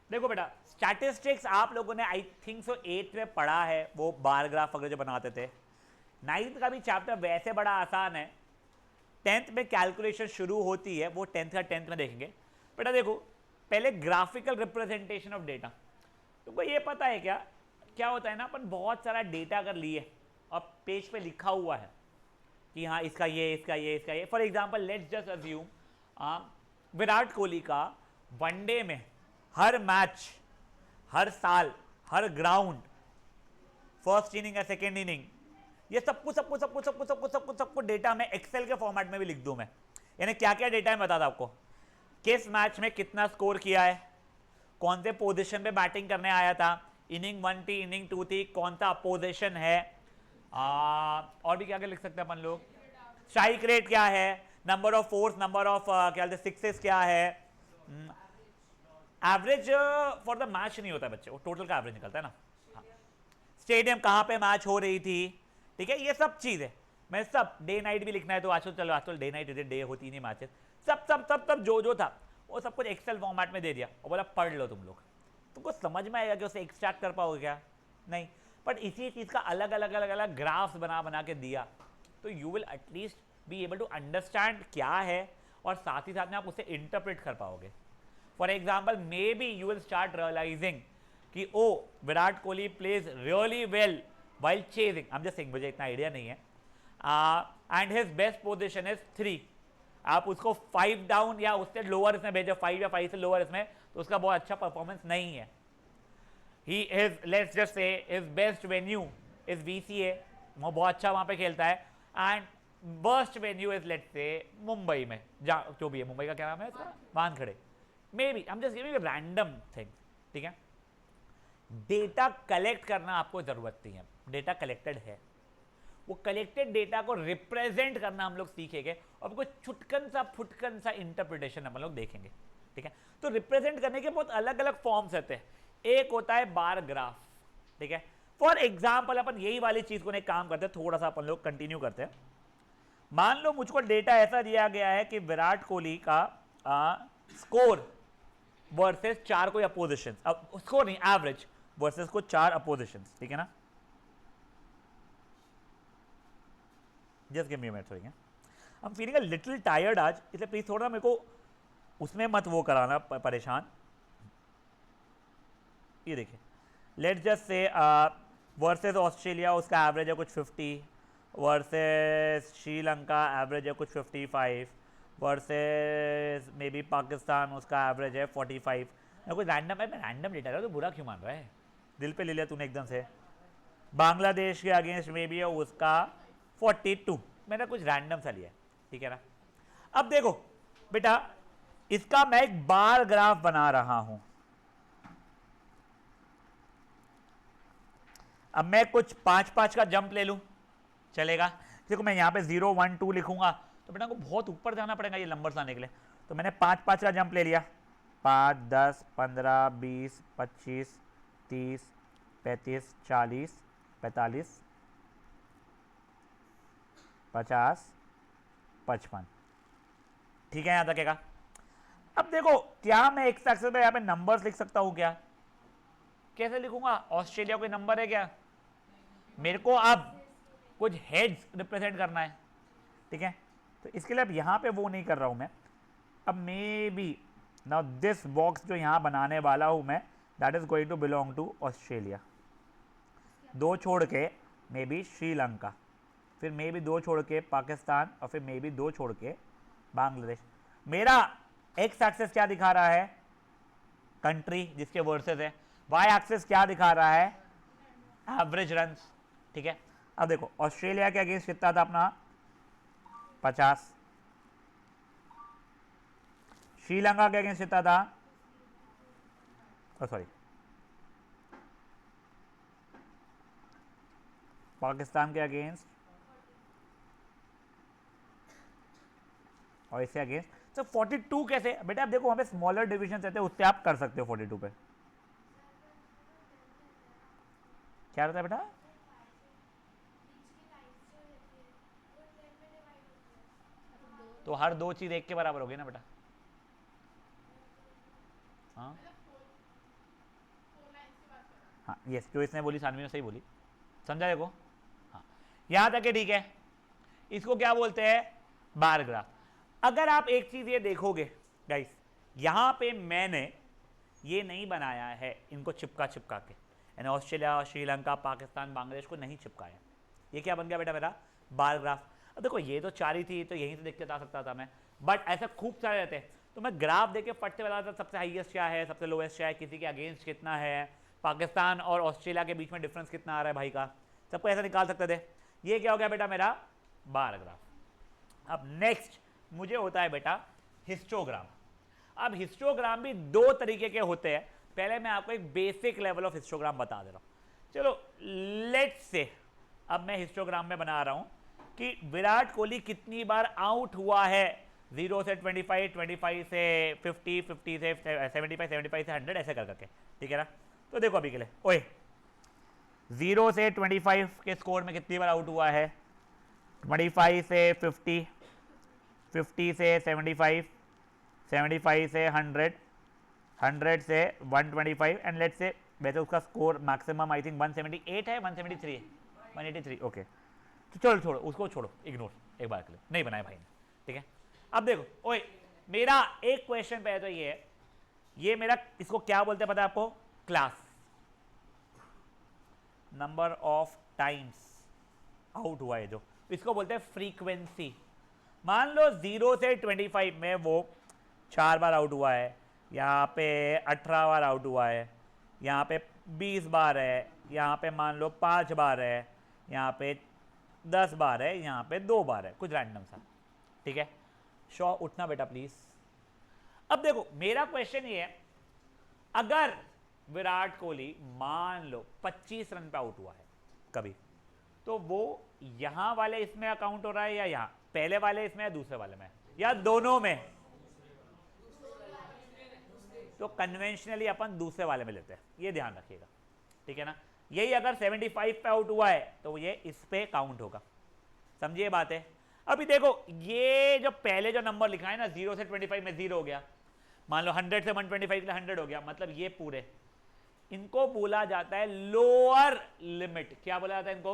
देखो बेटा, स्टैटिस्टिक्स आप लोगों ने आई थिंक सो 8th में पढ़ा है, वो बार ग्राफ वगैरह जो बनाते थे। 9th का भी चैप्टर वैसे बड़ा आसान है। 10th में कैलकुलेशन शुरू होती है, वो 10th का 10th में देखेंगे। बेटा देखो, पहले ग्राफिकल रिप्रेजेंटेशन ऑफ डेटा। तुमको ये पता है क्या क्या होता है ना, अपन बहुत सारा डेटा अगर लिए और पेज पे लिखा हुआ है कि हाँ इसका ये इसका ये इसका ये, for example let's just assume Virat Kohli का वनडे में हर मैच, हर साल, हर ग्राउंड, फर्स्ट इनिंग या सेकेंड इनिंग, ये सब कुछ सब कुछ सब कुछ सब कुछ सब कुछ सब कुछ सब कुछ डेटा मैं एक्सेल के फॉर्मेट में भी लिख दूं मैं। यानी क्या क्या डेटा है बता था आपको, किस मैच में कितना स्कोर किया है, कौन से पोजीशन पे बैटिंग करने आया था, इनिंग 1 थी, इनिंग 2 थी, कौन सा अपोजिशन है, और भी क्या क्या लिख सकते हैं अपन लोग, स्ट्राइक रेट क्या है, number of force, number of क्या बोलते सिक्सेस क्या है। एवरेज फॉर द मैच नहीं होता है बच्चे, वो टोटल का एवरेज निकलता है ना। हाँ। स्टेडियम कहाँ पे मैच हो रही थी, ठीक है, ये सब चीज है। मैं सब डे नाइट भी लिखना है तो आजकल चलो, आजकल डे नाइट डे होती नहीं मैचेस, सब सब सब सब जो जो था वो सब कुछ एक्सेल फॉर्मेट में दे दिया और बोला पढ़ लो तुम लोग। तुमको समझ में आएगा कि उसे एक्सट्रैक्ट कर पाओगे क्या, नहीं। बट इसी चीज का अलग अलग अलग अलग ग्राफ्स बना बना के दिया तो you will at least be able to understand क्या है, और साथ ही साथ में आप उसे इंटरप्रेट कर पाओगे। For example maybe you will start realising कि oh Virat Kohli plays really well while chasing, I am just saying, मुझे इतना आइडिया नहीं है, and his best position is 3। आप उसको 5 डाउन या उससे लोअर इसमें भेजो, 5 या 5 से लोअर इसमें, तो उसका बहुत अच्छा परफॉर्मेंस नहीं है। He is, let's just say his best venue is VCA, वो बहुत अच्छा वहां पे खेलता है, and worst venue is let's say Mumbai में, जो भी है, मुंबई का क्या नाम है इसका, Wankhede, may be, I am just giving random thing, ठीक है। डेटा कलेक्ट करना आपको जरूरत नहीं है, डेटा कलेक्टेड है, वो कलेक्टेड डेटा को रिप्रेजेंट करना हम लोग सीखेंगे और कुछ छुटकन सा फुटकन सा इंटरप्रिटेशन हम लोग देखेंगे, ठीक है। तो रिप्रेजेंट करने के बहुत अलग अलग फॉर्म्स होते हैं। एक होता है बार ग्राफ, ठीक है। फॉर एग्जाम्पल अपन यही वाली चीज को एक काम करते हैं, थोड़ा सा अपन लोग कंटिन्यू करते हैं। मान लो मुझको डेटा ऐसा दिया गया है कि विराट कोहली का स्कोर वर्सेस 4 कोई अपोजिशन, स्कोर नहीं एवरेज, वर्सेस को 4 अपोजिशन, ठीक है ना। Just give me a minute, I am feeling a little tired आज, इसलिए प्लीज थोड़ा मेरे को उसमें मत वो कराना परेशान। ये देखिए, let's just say versus Australia उसका एवरेज है कुछ 50, वर्सेस श्रीलंका एवरेज है कुछ 55, वर्सेस मे बी पाकिस्तान उसका एवरेज है 45। कुछ रैंडम है, मैं रैंडम डेटा रहा हूँ तो बुरा क्यों मान रहा है, दिल पे ले लिया तूने एकदम से। बांग्लादेश के अगेंस्ट में भी है उसका 42, मैंने कुछ रैंडम सा लिया, ठीक है ना। अब देखो बेटा, इसका मैं एक बार ग्राफ बना रहा हूं। अब मैं कुछ 5-5 का जंप ले लूं, चलेगा। देखो मैं यहां पे 0 1 2 लिखूंगा तो बेटा को बहुत ऊपर जाना पड़ेगा ये नंबर लाने के लिए, तो मैंने 5-5 का जंप ले लिया, 5 10 15 20 25 30 35 40 45 50 55, ठीक है, यहां तक। अब देखो क्या मैं एक एक्सेस में यहां पे नंबर्स लिख सकता हूं क्या, कैसे लिखूंगा, ऑस्ट्रेलिया कोई नंबर है क्या, मेरे को अब कुछ हेड्स रिप्रेजेंट करना है, ठीक है। तो इसके लिए अब यहां पे वो नहीं कर रहा हूं मैं, अब maybe now this box जो यहां बनाने वाला हूं मैं, that is going to belong to Australia, 2 छोड़ के मे बी श्रीलंका, फिर मे बी 2 छोड़ के पाकिस्तान, और फिर मे बी 2 छोड़ के बांग्लादेश। मेरा एक्स एक्सेस क्या दिखा रहा है, कंट्री जिसके वर्सेस है, वाई एक्सेस क्या दिखा रहा है, एवरेज रन्स, ठीक है। अब देखो ऑस्ट्रेलिया के अगेंस्ट कितना था अपना 50, श्रीलंका के अगेंस्ट कितना था, सॉरी पाकिस्तान के अगेंस्ट, और इससे अगेंस्ट, तो 42 कैसे बेटा, अब देखो वहां पे स्मॉलर डिविजन रहते हैं, उससे आप कर सकते हो 42 पे, क्या रहता है बेटा, तो हर 2 चीज एक के बराबर होगी ना बेटा, हाँ हाँ यस, जो इसने बोली सानवी ने सही बोली, समझा देखो। हाँ यहाँ तक है, ठीक है। इसको क्या बोलते हैं, बार ग्राफ। अगर आप एक चीज ये देखोगे गाइस, यहां पे मैंने ये नहीं बनाया है इनको चिपका चिपका के, यानी ऑस्ट्रेलिया, श्रीलंका, पाकिस्तान, बांग्लादेश को नहीं चिपकाया। ये क्या बन गया बेटा मेरा, बार ग्राफ। अब देखो ये तो 4 ही थी, तो यहीं से देख के आ सकता था मैं, बट ऐसे खूब सारे रहते हैं, तो मैं ग्राफ देके फट से बता सकता सबसे हाईएस्ट क्या है, सबसे लोएस्ट क्या है, किसी के अगेंस्ट कितना है, पाकिस्तान और ऑस्ट्रेलिया के बीच में डिफरेंस कितना आ रहा है भाई का, सबको ऐसा निकाल सकते थे। ये क्या हो गया बेटा मेरा, बार ग्राफ। अब नेक्स्ट मुझे होता है बेटा हिस्टोग्राम। अब हिस्टोग्राम भी 2 तरीके के होते हैं। पहले मैं आपको एक बेसिक लेवल ऑफ हिस्टोग्राम बता दे रहा हूं। चलो लेट्स से अब मैं हिस्टोग्राम में बना रहा हूं कि विराट कोहली कितनी बार आउट हुआ है, 0 से 25, 25 से 50, 50 से 75, 75 से 100, ऐसे कर करके, ठीक है ना। तो देखो अभी के लिए, ओए 0 से 25 के स्कोर में कितनी बार आउट हुआ है, 25 से 50, 50 से 75, 75 से 100, 100 से 125, एंड लेट्स से वैसे उसका स्कोर मैक्सिमम आई थिंक 178 है, 173 है, 183, ओके। तो चलो छोड़ो उसको, छोड़ो, इग्नोर, एक बार के लिए नहीं बनाया भाई ने, ठीक है। अब देखो ओए, मेरा एक क्वेश्चन पे है, तो ये है, ये मेरा इसको क्या बोलते हैं पता है आपको, class, number of times out हुआ है जो, इसको बोलते हैं फ्रीक्वेंसी। मान लो 0 से 25 में वो 4 बार आउट हुआ है, यहाँ पे 18 बार आउट हुआ है, यहाँ पे 20 बार है, यहाँ पे मान लो 5 बार है, यहाँ पे 10 बार है, यहाँ पे 2 बार है, कुछ रैंडम सा, ठीक है। शो उठना बेटा प्लीज। अब देखो मेरा क्वेश्चन ये है, अगर विराट कोहली मान लो 25 रन पे आउट हुआ है कभी, तो वो यहां वाले इसमें अकाउंट हो रहा है या यहां पहले वाले इसमें या दूसरे वाले में या दोनों में, तो कन्वेंशनली अपन दूसरे वाले में लेते हैं, ये ध्यान रखिएगा, ठीक है ना। यही अगर 75 पे आउट हुआ है तो ये इस पे काउंट होगा, समझिए बात है। अभी देखो ये जो पहले जो नंबर लिखा है ना, 0 से 25 में 0 हो गया, मान लो 100 से 125 के लिए 100 हो गया, मतलब ये पूरे, इनको बोला जाता है लोअर लिमिट। क्या बोला जाता है इनको,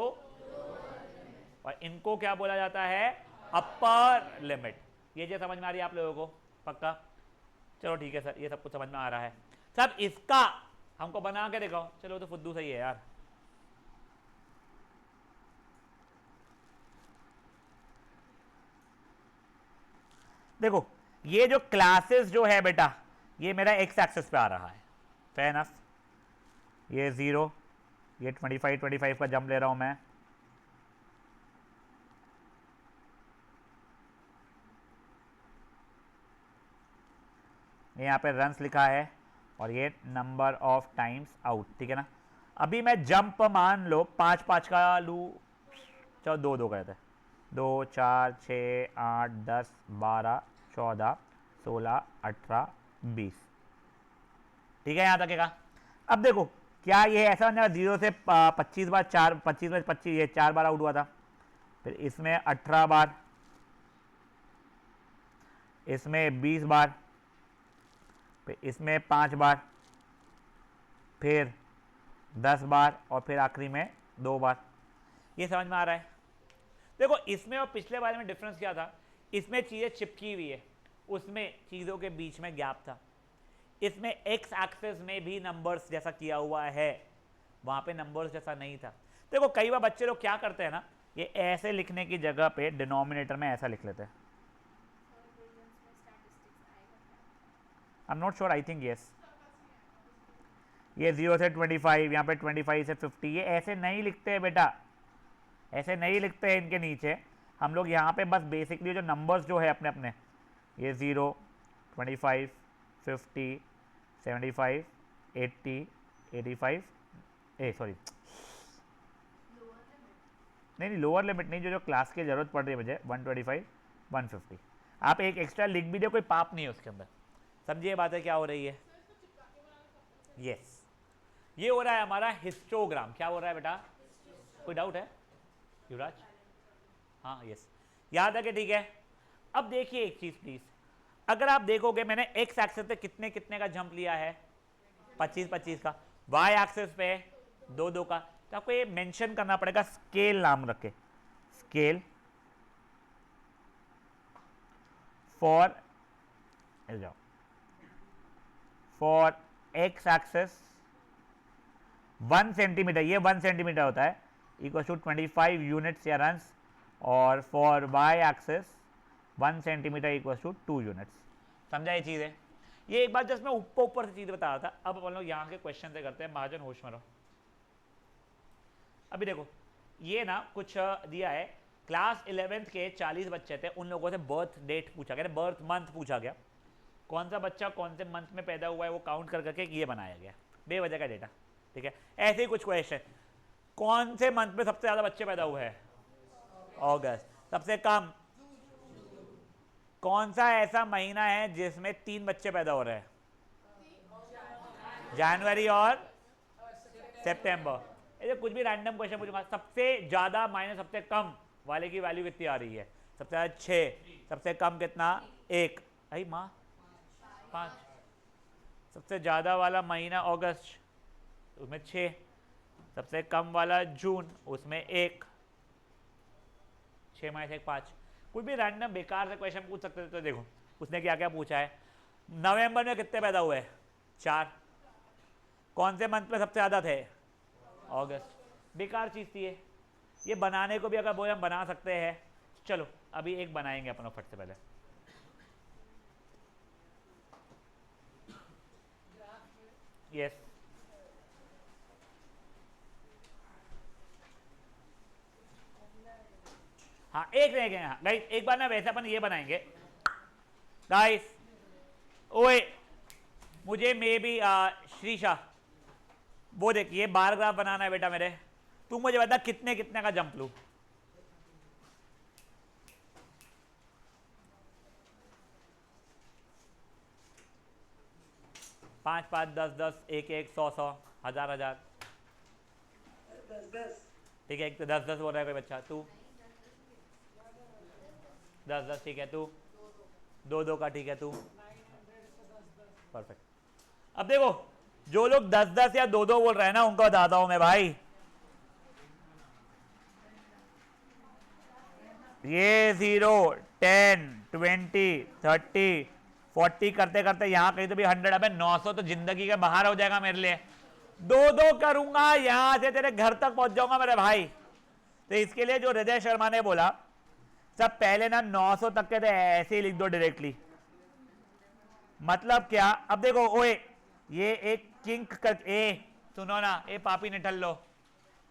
और इनको क्या बोला जाता है, अपर लिमिट। ये जो समझ में आ रही है आप लोगों को, पक्का, चलो ठीक है सर, ये सब कुछ समझ में आ रहा है। सब इसका हमको बना के दिखाओ, चलो तो फुद्दू सही है यार। देखो ये जो क्लासेस जो है बेटा, ये मेरा एक्स एक्सिस पे आ रहा है, फेयर एनफ। ये 0, ये 25 का जंप ले रहा हूं मैं, यहाँ पे रन्स लिखा है, और ये नंबर ऑफ टाइम्स आउट, ठीक है ना। अभी मैं जंप मान लो 5 का लू, चलो 2 करते हैं, 2, 4, 6, 8, 10, 12, 14, 16, 18, 20, ठीक है, यहाँ तक का। अब देखो क्या ये ऐसा बन जाएगा, 0 से 25 बार 4, 25 में 25, ये 4 बार आउट हुआ था, फिर इसमें 18 बार, इसमें 20 बार, फिर इसमें 5 बार, फिर 10 बार, और फिर आखिरी में 2 बार। ये समझ में आ रहा है। देखो इसमें और पिछले बारे में डिफरेंस क्या था, इसमें चीज़ें चिपकी हुई है, उसमें चीज़ों के बीच में गैप था। इसमें एक्स एक्सिस में भी नंबर्स जैसा किया हुआ है, वहाँ पे नंबर्स जैसा नहीं था। देखो कई बार बच्चे लोग क्या करते हैं ना, ये ऐसे लिखने की जगह पे डिनोमिनेटर में ऐसा लिख लेते हैं। I am not sure, I think yes. ये 0 से 25, यहाँ पे 25 से 50, ये ऐसे नहीं लिखते हैं बेटा, ऐसे नहीं लिखते हैं इनके नीचे। हम लोग यहाँ पे बस बेसिकली जो नंबर्स जो है अपने अपने, ये 0, 25, 50, 75, 80, 85, सॉरी नहीं लोअर लिमिट नहीं, जो क्लास की जरूरत पड़ रही है मुझे, 125, 150। आप एक एक्स्ट्रा लिख भी दो, कोई पाप नहीं है उसके अंदर, समझिए बात है क्या हो रही है। यस ये हो रहा है हमारा हिस्टोग्राम। क्या हो रहा है बेटा, कोई डाउट है युवराज? हाँ यस, याद है कि ठीक है। अब देखिए एक चीज प्लीज, अगर आप देखोगे मैंने एक्स एक्सिस पे कितने कितने का जंप लिया है, 25 का, वाई एक्सिस पे दो दो का, तो आपको ये मेंशन करना पड़ेगा, स्केल नाम रखे, स्केल फॉर, जाओ, फॉर एक्स एक्सेस 1 सेंटीमीटर, ये 1 सेंटीमीटर होता है, इक्वल टू 25 यूनिट्स या रन्स, और for Y axis 1 centimetre equal to 2 units. समझा ये चीज़ है? ये एक बार जस्ट मैं ऊपर से चीज़ बता रहा था। अब अपन लोग यहाँ के क्वेश्चन से करते हैं, महाजन होश में रहो। अभी देखो ये ना कुछ दिया है, क्लास 11th के 40 बच्चे थे, उन लोगों से बर्थ डेट पूछा गया, बर्थ मंथ पूछा गया, कौन सा बच्चा कौन से मंथ में पैदा हुआ है वो काउंट कर करके ये बनाया गया, बेवजह का डेटा। ठीक है, ऐसे ही कुछ क्वेश्चन, कौन से मंथ में सबसे ज़्यादा बच्चे पैदा हुए हैं? अगस्त। सबसे कम? कौन सा ऐसा महीना है जिसमें 3 बच्चे पैदा हो रहे हैं? जनवरी और सितंबर। ये कुछ भी रैंडम क्वेश्चन पूछूंगा, सबसे ज़्यादा माइनस सबसे कम वाले की वैल्यू कितनी आ रही है? सबसे ज़्यादा 6, सबसे कम कितना? 1। अरे माँ 5। सबसे ज़्यादा वाला महीना अगस्त, उसमें 6, सबसे कम वाला जून, उसमें 1, 6 माइनस 1 5। कोई भी रैंडम बेकार से क्वेश्चन पूछ सकते थे। तो देखो उसने क्या क्या पूछा है, नवंबर में कितने पैदा हुए? 4। कौन से मंथ में सबसे ज़्यादा थे? अगस्त। बेकार चीज़ थी ये बनाने को भी अगर बोले हम बना सकते हैं। चलो अभी एक बनाएंगे अपन फट से पहले। यस हाँ एक रहेंगे। हाँ गाइस एक बार ना वैसे अपन ये बनाएंगे गाइस। ओए मुझे मे बी श्रीशा वो देखिए बार ग्राफ बनाना है बेटा मेरे। तू मुझे बता कितने कितने का जंप लूं? पाँच पाँच 10 10 1 1 100 100 1000 1000। ठीक है, एक तो 10 10 बोल रहा है कोई बच्चा। तू 10 10 ठीक है। तू 2 2 का ठीक है। तू परफेक्ट। अब देखो जो लोग 10 10 या 2 2 बोल रहे हैं ना उनको बताता हूं मैं भाई। ये 0 10 20 30 40 करते करते यहाँ कहीं तो भी 100। अबे 900 तो जिंदगी के बाहर हो जाएगा मेरे लिए। 2 2 करूंगा यहां से तेरे घर तक पहुंच जाऊंगा मेरे भाई। तो इसके लिए जो हृदय शर्मा ने बोला सब पहले ना 900 तक के थे ऐसे ही लिख दो डायरेक्टली। मतलब क्या? अब देखो ओए ये एक किंक कर, ए सुनो ना, ए पापी निठल लो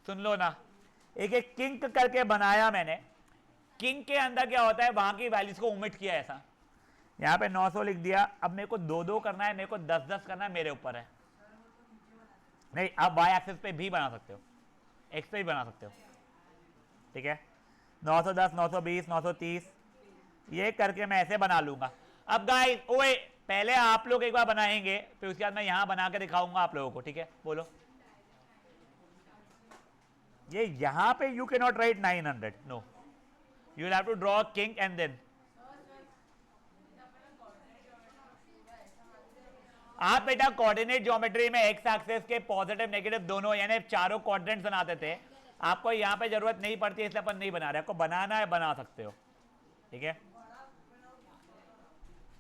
सुन लो ना, एक एक किंक करके बनाया मैंने। किंग के अंदर क्या होता है वहां की वैल्यूज को ओमिट किया ऐसा। यहां पे 900 लिख दिया। अब मेरे को 2 2 करना है, मेरे को 10 10 करना है, मेरे ऊपर है। नहीं आप वाई एक्सिस पे भी बना सकते हो, एक्स पे भी बना सकते हो। ठीक है 910 920 930 ये करके मैं ऐसे बना लूंगा। अब गाइस ओए पहले आप लोग एक बार बनाएंगे फिर उसके बाद मैं यहां बना के दिखाऊंगा आप लोगों को। ठीक है बोलो। ये यहां पे you can not write 900 no, you will have to draw a king and then आप बेटा कोऑर्डिनेट ज्योमेट्री में एक्स एक्सिस के पॉजिटिव नेगेटिव दोनों यानी चारों क्वाड्रेंट्स बनाते थे। आपको यहां पे जरूरत नहीं पड़ती इसलिए अपन नहीं बना रहे। आपको बनाना है बना सकते हो। ठीक है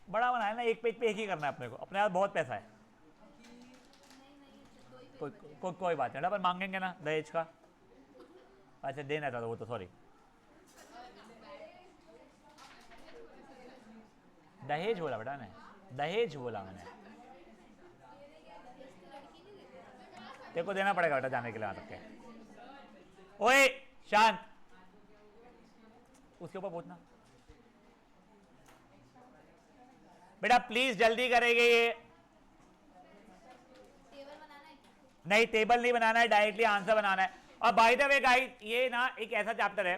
बड़ा बनाया ना, एक पेज पे एक ही करना है अपने को। अपने पास बहुत पैसा है। कोई बात नहीं, अपन मांगेंगे ना दहेज का। अच्छा देना था वो तो सॉरी, दहेज बोला बेटा ने, दहेज बोला मैंने। तेरे को देना पड़ेगा बेटा जाने के लिए आ सकते। ओए शांत, उसके ऊपर पूछना बेटा प्लीज जल्दी करेंगे ये। नहीं टेबल नहीं बनाना है, डायरेक्टली आंसर बनाना है। और बाय द वे गाइस ये ना एक ऐसा चैप्टर है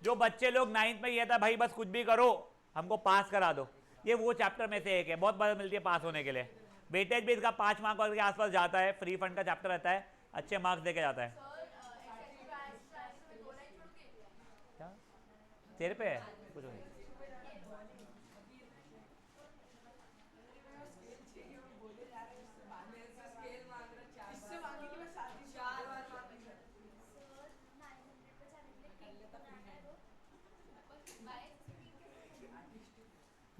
जो बच्चे लोग 9th में ये था भाई बस कुछ भी करो हमको पास करा दो। ये वो चैप्टर में से एक है, बहुत मदद मिलती है पास होने के लिए। वेटेज भी इसका 5 मार्क के आसपास जाता है। फ्री फंड का चैप्टर रहता है, अच्छे मार्क्स देके जाता है। क्या तेरे पे है कुछ नहीं।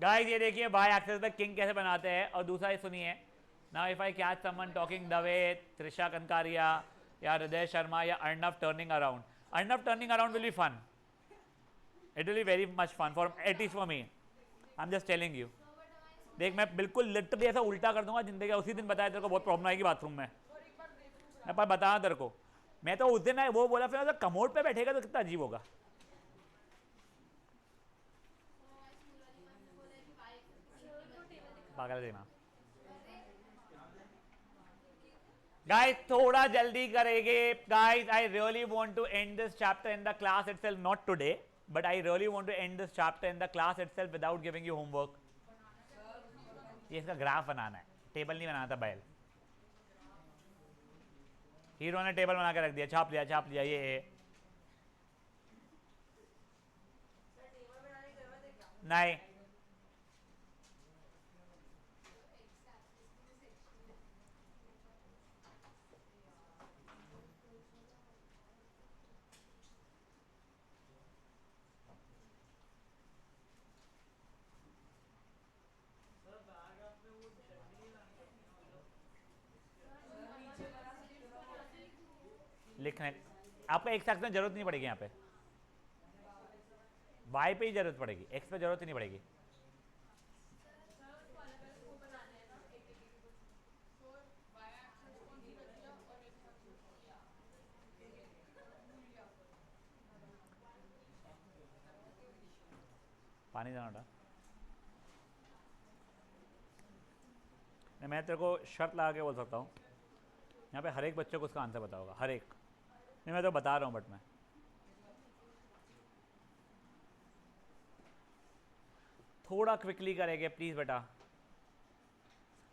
गाइस ये देखिए वाई एक्सेस पे किंग कैसे बनाते हैं। और दूसरा ये सुनिए, now if I catch someone talking the way Trisha Kankaria या हृदय शर्मा या Arnav turning around will be fun, it will be very much fun for at least for me, I am just telling you. देख मैं बिल्कुल लिटरली ऐसा उल्टा कर दूंगा जिंदगी का। उसी दिन बताया तेरे को बहुत प्रॉब्लम आएगी बाथरूम में, मैं पर बताया तेरे को। मैं तो उस दिन वो बोला, फिर कमोड पे बैठेगा तो कितना अजीब होगा। पागल है ना गाइस, थोड़ा जल्दी करेंगे guys. I really want to end this chapter in the class itself, not today but I really want to end this chapter in the class itself without giving you homework. ये इसका graph बनाना है, table नहीं बनाना था बैल। Hero ने table बना के रख दिया, छाप लिया ये नहीं। लिखने आपको एक एक्स में जरूरत नहीं पड़ेगी, यहाँ पे वाई पे ही जरूरत पड़ेगी, एक्स पे जरूरत ही नहीं पड़ेगी। पानी जाना था। मैं तेरे को शर्त लगा के बोल सकता हूँ, यहाँ पे हर एक बच्चे को उसका आंसर पता होगा, हर एक। नहीं मैं तो बता रहा हूँ, बट मैं थोड़ा क्विकली करेंगे प्लीज़ बेटा।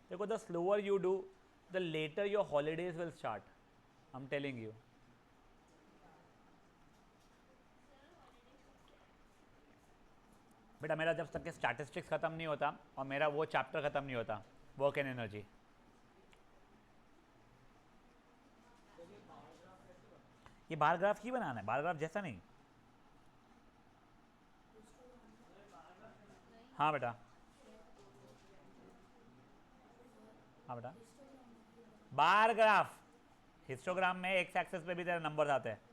देखो the slower you do the later your holidays will start, I am telling you. बेटा मेरा जब तक के स्टैटिस्टिक्स ख़त्म नहीं होता और मेरा वो चैप्टर ख़त्म नहीं होता, वर्क एंड एनर्जी, ये बार ग्राफ ही बनाना है, बार ग्राफ जैसा नहीं। हाँ बेटा, हाँ बेटा, बार ग्राफ। हिस्टोग्राम में एक्स एक्सेस पे भी तेरे नंबर्स आते हैं।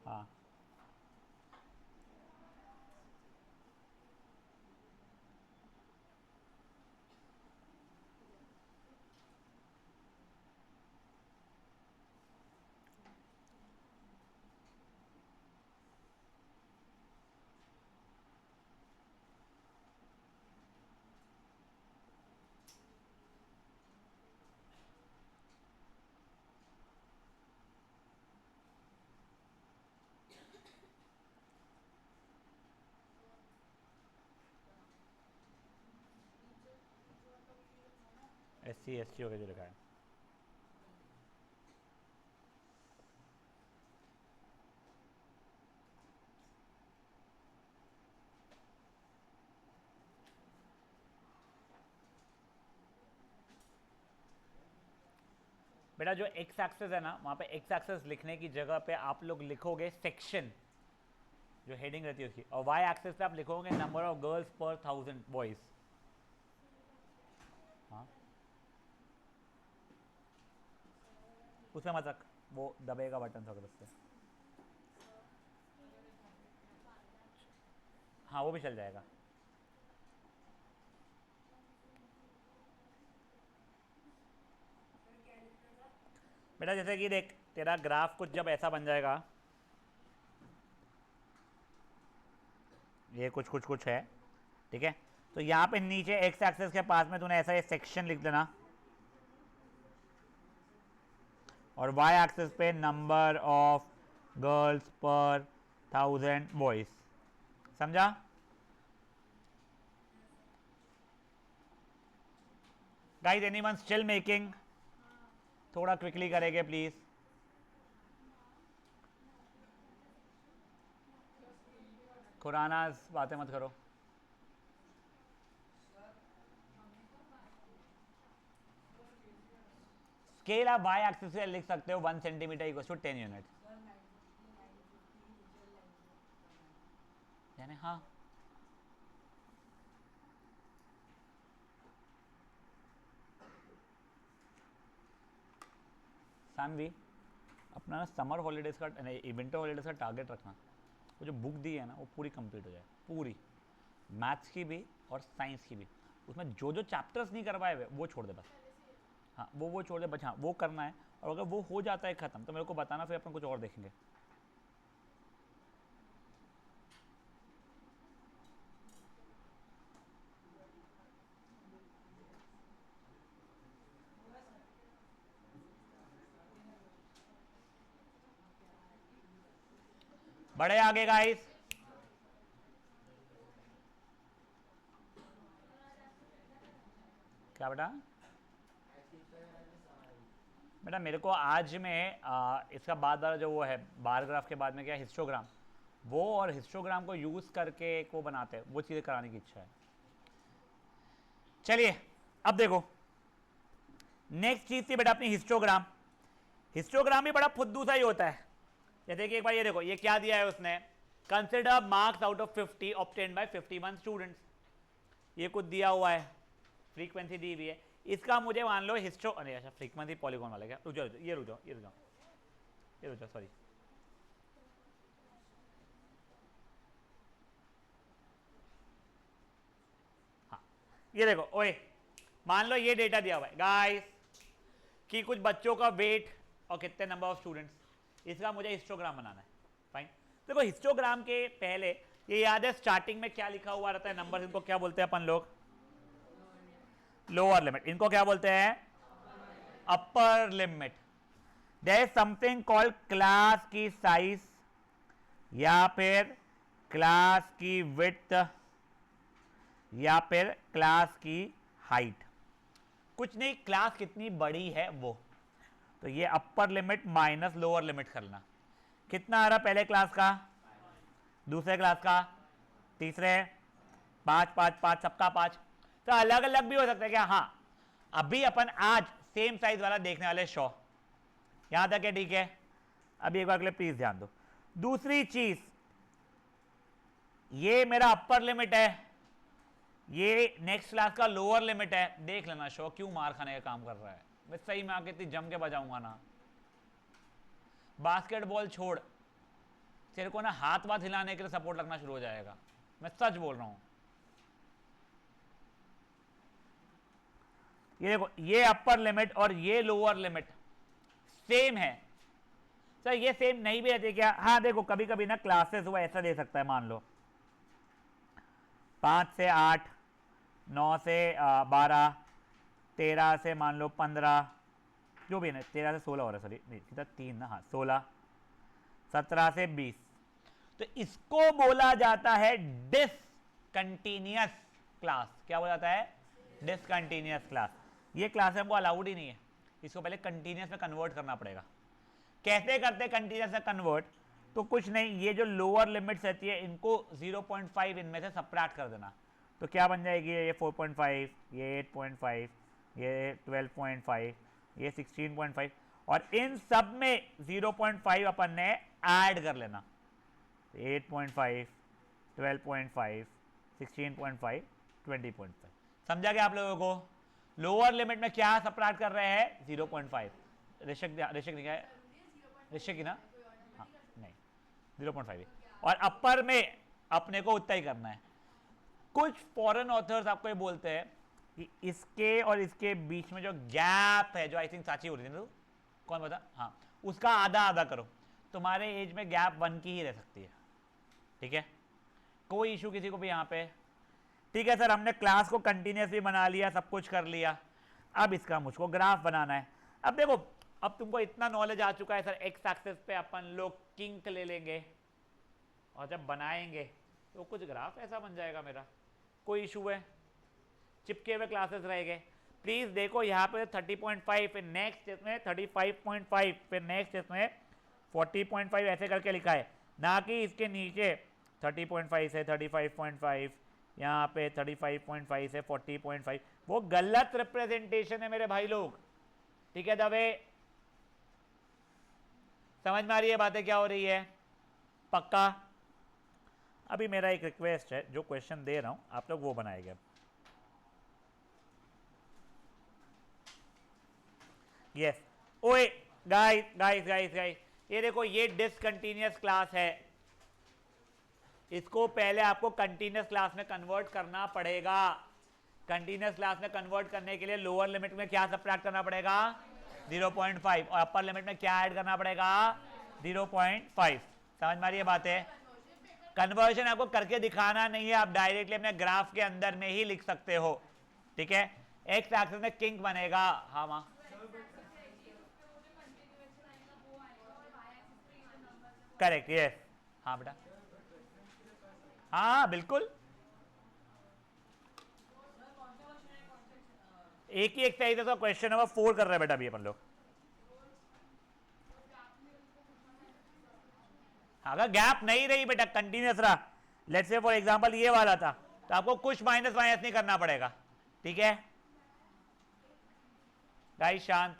हाँ SC ST हो गया जो लिखा है। बेटा जो एक्स एक्सेस है ना, वहाँ पे एक्स एक्सेस लिखने की जगह पे आप लोग लिखोगे सेक्शन, जो हेडिंग रहती है उसकी, और वाई एक्सेस पे आप लिखोगे नंबर ऑफ गर्ल्स पर 1000 बॉयज। हाँ उसमें मत रख, वो दबेगा बटन से उससे। हाँ वो भी चल जाएगा। बेटा जैसे कि देख तेरा ग्राफ कुछ जब ऐसा बन जाएगा, ये कुछ कुछ कुछ है, ठीक है। तो यहाँ पे नीचे एक्स एक्सेस के पास में तूने ऐसा ये सेक्शन लिख देना, और वाई एक्सेस पे नंबर ऑफ गर्ल्स पर 1000 बॉयज। समझा? Guys anyone still making? थोड़ा क्विकली करेंगे प्लीज। खुराना बातें मत करो। स्केल आप वाई एक्सिस से लिख सकते हो 1 सेंटीमीटर इक्वल टू 10 यूनिट, यानी हाँ सानवी अपना ना समर हॉलीडेज का नहीं विंटर हॉलीडेज का टारगेट रखना, वो जो बुक दी है ना वो पूरी कंप्लीट हो जाए, पूरी मैथ्स की भी और साइंस की भी। उसमें जो जो चैप्टर्स नहीं करवाए हुए वो छोड़ दे बस। हाँ वो छोड़ दे बस, हाँ वो करना है। और अगर वो हो जाता है ख़त्म तो मेरे को बताना, फिर अपन कुछ और देखेंगे। बड़े आगे गाइस, क्या बेटा? बेटा मेरे को आज में इसका बाद वाला जो वो है बार ग्राफ के बाद में क्या हिस्टोग्राम, वो और हिस्टोग्राम को यूज करके को बनाते हैं, वो चीज़ें कराने की इच्छा है। चलिए अब देखो नेक्स्ट चीज थी बेटा अपनी हिस्टोग्राम। हिस्टोग्राम भी बड़ा फुद्दू सा ही होता है। जैसे कि एक बार ये देखो, ये क्या दिया है उसने, consider marks out of 50 obtained by 51 students. ये कुछ दिया हुआ है, फ्रीक्वेंसी दी हुई है। इसका मुझे मान लो हिस्टो, अरे अच्छा फ्रीक्वेंसी पॉलीगॉन वाला क्या, रुक जाओ ये रुक जाओ ये रुक जाओ ये रुक जाओ सॉरी। हाँ ये देखो, ओए मान लो ये डेटा दिया हुआ है गाइस कि कुछ बच्चों का वेट और कितने नंबर ऑफ स्टूडेंट्स, इसका मुझे हिस्टोग्राम बनाना है। फाइन, देखो हिस्टोग्राम के पहले ये याद है स्टार्टिंग में क्या लिखा हुआ रहता है नंबर, इनको क्या बोलते हैं अपन लोग? Lower limit. इनको क्या बोलते हैं? Upper limit. There is something called class की साइज या फिर क्लास की विड्थ या फिर क्लास की हाइट, कुछ नहीं क्लास कितनी बड़ी है वो। तो ये upper limit minus lower limit करना। कितना आ रहा पहले क्लास का, दूसरे क्लास का, तीसरे 5 5 5 सबका 5। तो अलग अलग भी हो सकता है क्या? हाँ अभी अपन आज सेम साइज वाला देखने वाले शो, यहां तक है ठीक है। अभी एक बार के लिए प्लीज ध्यान दो। दूसरी चीज, ये मेरा अपर लिमिट है, ये नेक्स्ट क्लास का लोअर लिमिट है। देख लेना शो क्यों मार खाने का काम कर रहा है, मैं सही में आके इतनी जम के बजाऊंगा ना। बास्केटबॉल छोड़, तेरे को ना हाथ वाथ हिलाने के लिए सपोर्ट लगना शुरू हो जाएगा, मैं सच बोल रहा हूं। ये देखो ये अपर लिमिट और ये लोअर लिमिट सेम है। सर ये सेम नहीं भी रहती क्या? हाँ देखो कभी कभी ना क्लासेस वो ऐसा दे सकता है, मान लो 5 से 8, 9 से 12, 13 से मान लो 15, जो भी है ना, 13 से 16 हो रहा है, सॉरी नहीं कितना 3 ना, हाँ 16, 17 से 20। तो इसको बोला जाता है डिसकंटिन्यूअस क्लास। क्या बोला जाता है? Discontinuous class. ये क्लास हमको अलाउड ही नहीं है, इसको पहले कंटिन्यूअस में कन्वर्ट करना पड़ेगा। कैसे करते कंटिन्यूअस में कन्वर्ट? तो कुछ नहीं, ये जो लोअर लिमिट्स रहती है इनको 0.5 इनमें से सबट्रैक्ट कर देना। तो क्या बन जाएगी? ये 4.5, ये 8.5, ये 12.5, ये 16.5, और इन सब में 0.5 अपन ने ऐड कर लेना। 8.5, 12.5, 16.5, 20.5। समझा क्या आप लोगों को? लोअर लिमिट में क्या सबट्रैक्ट कर रहे हैं? 0.5। ऋषिक नहीं है, ऋषिक ही ना, हाँ नहीं 0.5। और अपर में अपने को उतना ही करना है। कुछ फॉरेन ऑथर्स आपको ये बोलते हैं कि इसके और इसके बीच में जो गैप है, जो आई थिंक साची हो रही थी, कौन बता, हाँ उसका आधा आधा करो, तुम्हारे एज में गैप 1 की ही रह सकती है, ठीक है। कोई इशू किसी को भी यहाँ पे? ठीक है सर, हमने क्लास को कंटिन्यूस भी बना लिया, सब कुछ कर लिया, अब इसका मुझको ग्राफ बनाना है। अब देखो, अब तुमको इतना नॉलेज आ चुका है सर, एक्स एक्सिस पे अपन लोग किंक ले लेंगे और जब बनाएंगे तो कुछ ग्राफ ऐसा बन जाएगा मेरा। कोई इशू है? चिपके हुए क्लासेस रहेंगे। प्लीज देखो यहाँ पे 30.5, फिर नेक्स्ट इसमें 35.5, फिर नेक्स्ट इसमें 40.5 ऐसे करके लिखा है, ना कि इसके नीचे 30.5 से 35.5, यहाँ पे 35.5 से 40.5। वो गलत रिप्रेजेंटेशन है मेरे भाई लोग, ठीक है दवे? समझ में आ रही है बातें क्या हो रही है? पक्का? अभी मेरा एक रिक्वेस्ट है, जो क्वेश्चन दे रहा हूं आप लोग वो बनाएंगे। यस, ओए गाइस गाइस गाइस गाइस, ये देखो, ये डिसकंटिन्यूअस क्लास है, इसको पहले आपको कंटिन्यूअस क्लास में कन्वर्ट करना पड़ेगा। कंटिन्यूअस क्लास में कन्वर्ट करने के लिए लोअर लिमिट में क्या सब्ट्रैक्ट करना पड़ेगा? 0.5, और अपर लिमिट में क्या ऐड करना पड़ेगा? 0.5। समझ में आ रही है बातें? कन्वर्जन आपको करके दिखाना नहीं है, आप डायरेक्टली अपने ग्राफ के अंदर में ही लिख सकते हो, ठीक है? एक्स एक्सिस में किंक बनेगा। हाँ माँ, करेक्ट, यस। हाँ बेटा, हाँ बिल्कुल, एक ही एक्सरसाइज का क्वेश्चन नंबर 4 कर रहे हैं बेटा अभी अपन लोग। अगर गैप नहीं रही बेटा, कंटिन्यूस रहा, लेट्स से फॉर एग्जांपल ये वाला था, तो आपको कुछ माइनस माइनस नहीं करना पड़ेगा, ठीक है गाइस? शांत।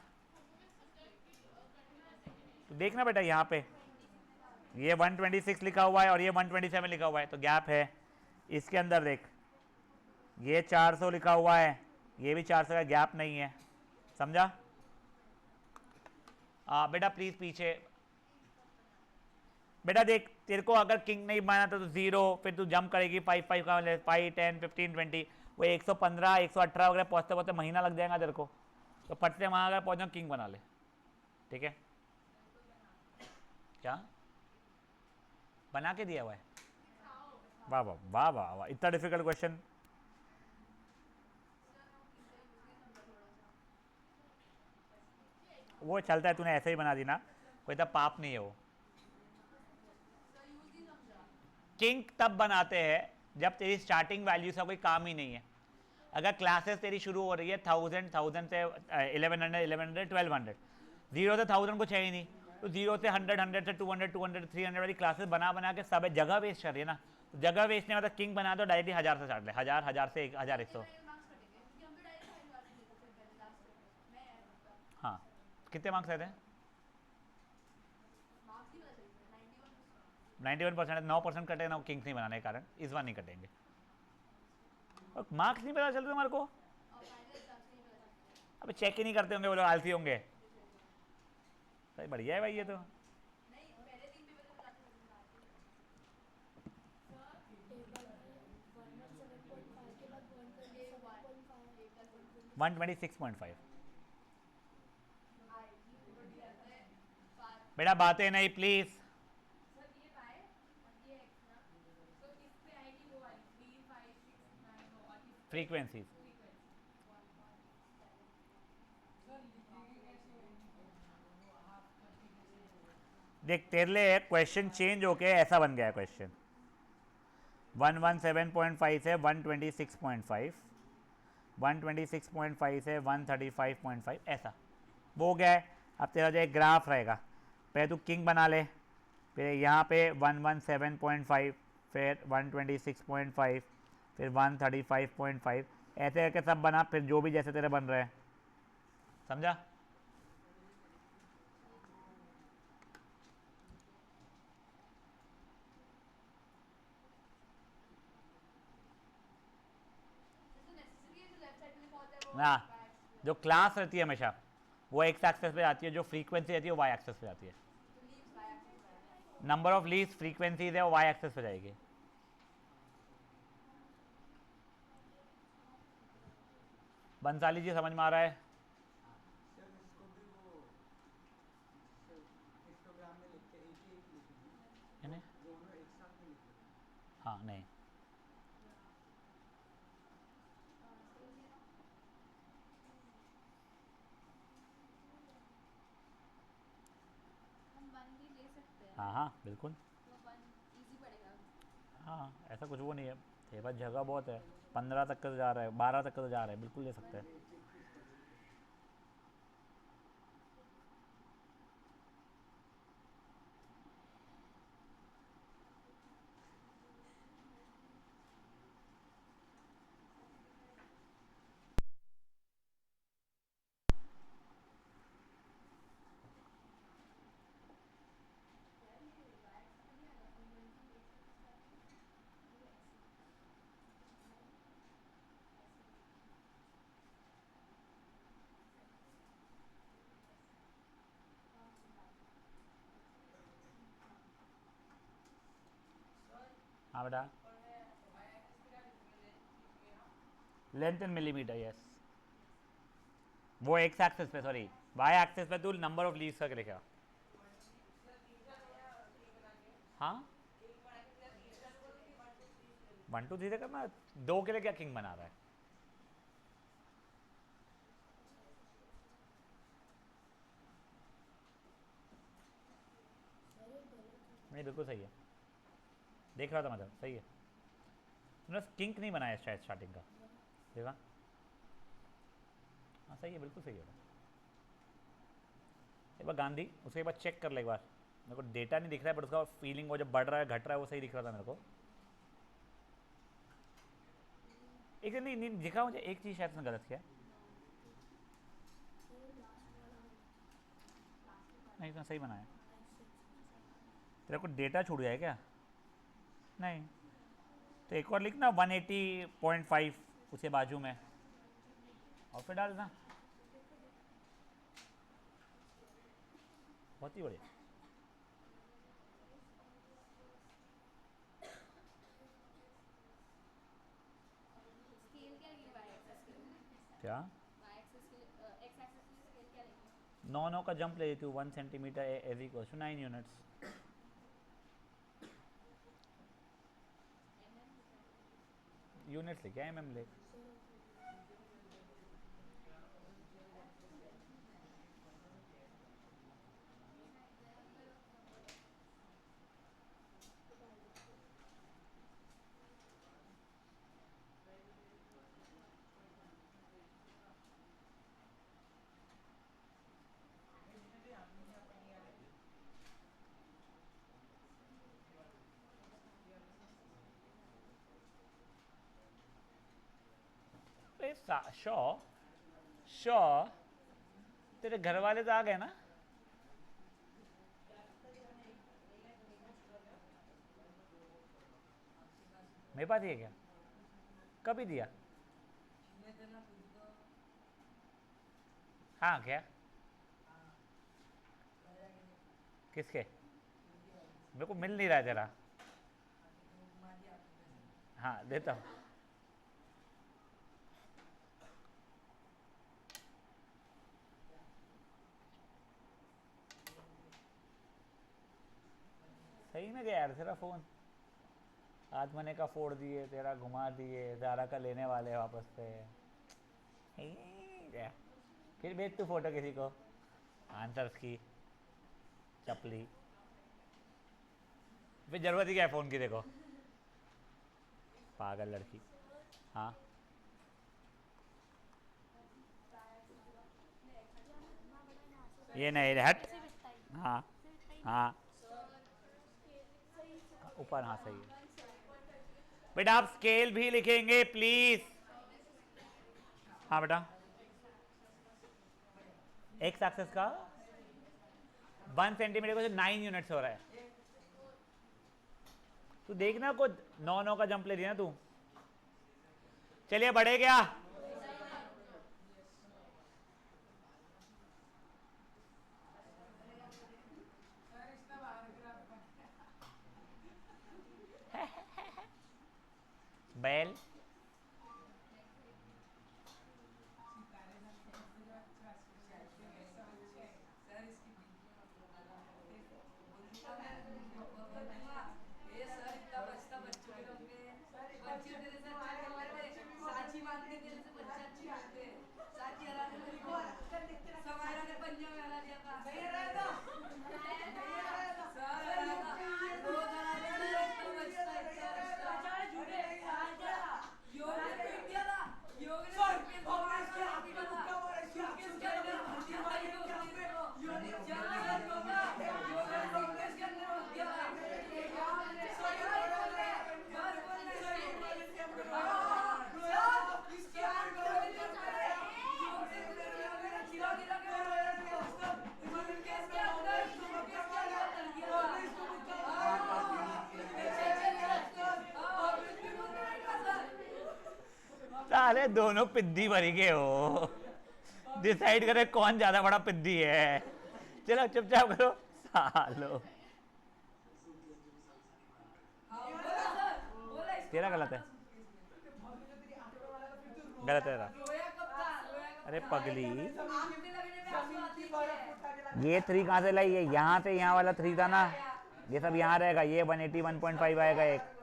तो देखना बेटा यहाँ पे ये 126 लिखा हुआ है और ये 127 लिखा हुआ है, तो गैप है। इसके अंदर देख, ये 400 लिखा हुआ है, ये भी 400 का, गैप नहीं है, समझा? बेटा प्लीज पीछे। बेटा देख, तेरे को अगर किंग नहीं बना तो 0, फिर तू जंप करेगी 5 5 का, 5 10 15 20, वो 115 118 वगैरह पहुंचते पहुंचते महीना लग जाएगा तेरे को, तो फट से वहां अगर पहुंचना, किंग बना ले, ठीक है? क्या बना के दिया हुआ है? वाह वाह वाह वाह वाह, इतना डिफिकल्ट क्वेश्चन। वो चलता है, तूने ऐसे ही बना दी ना, कोई तो पाप नहीं है वो। किंक तब बनाते हैं जब तेरी स्टार्टिंग वैल्यू से कोई काम ही नहीं है। अगर क्लासेस तेरी शुरू हो रही है 1000 से 1100 1100 1200, 0 से 1000 कुछ है ही नहीं, तो 0 से 100 100 से 200 200 300 वाली क्लासेस बना बना के सब जगह वेस्ट कर रही है ना। तो जगह वेस्ट नहीं, मतलब किंग बना दो डायरेक्टली 1000 से स्टार्ट ले, 1000 1000 से 1100। हाँ, कितने मार्क्स रहते हैं? 91%, 9% कटे ना किंग्स नहीं बनाने के कारण, इस बार नहीं कटेंगे। और मार्क्स नहीं पता चलते तुम्हारे को? अबे चेक ही नहीं करते होंगे वो लोग, आलसी होंगे। सही, बढ़िया है भाई ये तो। वन 126.5। बेटा बातें नहीं प्लीज। फ्रीक्वेंसीज देख, तेरे लिए क्वेश्चन चेंज होके ऐसा बन गया है क्वेश्चन, 117.5 से 126.5, 126.5 से 135.5, ऐसा वो हो गया है। अब तेरा जो एक ग्राफ रहेगा, पहले तू किंग बना ले, फिर यहाँ पे 117.5, फिर 126.5, फिर 135.5, ऐसे करके सब बना, फिर जो भी जैसे तेरे बन रहे हैं, समझा? ना, जो क्लास रहती है हमेशा वो एक्स एक्सेस पे आती है, जो फ्रीक्वेंसी रहती है वो वाई एक्सेस पे आती है। नंबर ऑफ लीव्स फ्रीक्वेंसीज है वो वाई एक्सेस पे जाएगी। बंसाली जी समझ में आ रहा है? हाँ नहीं, हाँ हाँ बिल्कुल। तो 1 इजी पड़ेगा। हाँ ऐसा कुछ वो नहीं है, तेरे पास जगह बहुत है। 15 तक का तो जा रहा है, 12 तक का तो जा रहा है, बिल्कुल ले सकते 1। हैं। यार ये y एक्सिस पे नहीं आएगा, फ्रीक्वेंसी एक एक्सिस पे आती है, ये ऐसे नहीं, ऐसे ऐसे ऐसे। हाँ डाल, ऐसे हाँ। हाँ बेटा, लेंथ इन मिलीमीटर, यस। वो एक्स एक्सिस पे, सॉरी वाई एक्सिस पे तू नंबर ऑफ लीव्स का लिखा। हाँ 1 2 3 से करना, 2 के लिए क्या किंग बना रहा है? सर ये गलत है। नहीं बिल्कुल सही है, देख रहा था मतलब सही है। तूने किंग नहीं बनाया शायद स्टार्टिंग का, देखा? हाँ सही है, बिल्कुल सही है। एक बार गांधी उसके बाद चेक कर ले एक बार, मेरे को डेटा नहीं दिख रहा है बट उसका फीलिंग वो जब बढ़ रहा है घट रहा है वो सही दिख रहा था मेरे को। एक नहीं नहीं दिखा मुझे, एक चीज़ शायद उसने गलत किया। नो सर ये लास्ट वाला गलत है, लास्ट नहीं वाला इसने सही बनाया। ऐसे ऐसा करना है। तेरे को डेटा छूट गया है क्या? नहीं, तो एक और लिखना 180.5 उसके बाजू में, और फिर डालना। देखो देखो बहुत ही बढ़िया। स्केल क्या लगी y एक्सिस के लिए, क्या? y एक्सिस के लिए x एक्सिस के लिए स्केल क्या लगी? 9 का जंप ले लेती हूँ, 1 centimetre as equal to 9 units. लिखा है। यूनिट्स लिखे एम ले। Sir okay. डाल दो। शो शो, तेरे घर वाले तो आ गए ना? मेरे पास ही है क्या? कभी दिया? हाँ क्या? किसके? मेरे को मिल नहीं रहा है तेरा। हाँ देता हूँ। सही में गया यार तेरा फ़ोन, आज मैंने का फोड़ दिए, तेरा घुमा दिए, ज़ारा का लेने वाले हैं वापस से। हे, क्या? फिर भेज तू फोटो किसी को आंसर्स की, चपली। फिर ज़रूरत ही क्या है फ़ोन की, देखो पागल लड़की। हाँ यार मैं इतना बड़ा यहाँ से ये बनाया, नहीं सिर्फ हट। सिर्फ इतना ही, हाँ सिर्फ इतना ही ना। हाँ सर स्केल सही सर, ऊपर, हाँ सही है। सही है। बेटा आप स्केल भी लिखेंगे प्लीज़। हाँ बेटा, एक्स एक्सेस का 1 सेंटीमीटर को 9 यूनिट्स हो रहा है। तू देखना कुछ 9 का जंप ले लिया ना तू। चलिए बढ़े क्या? बैल साले दोनों पिद्दी भरी के हो, डिसाइड करे कौन ज्यादा बड़ा पिद्दी है। चलो चुपचाप करो सालो। तेरा गलत है, गलत है तेरा। अरे पगली, ये 3 कहाँ से लाई है? यहाँ से यहाँ वाला 3 था ना, ये सब यहाँ रहेगा। ये 181.5 आएगा। एक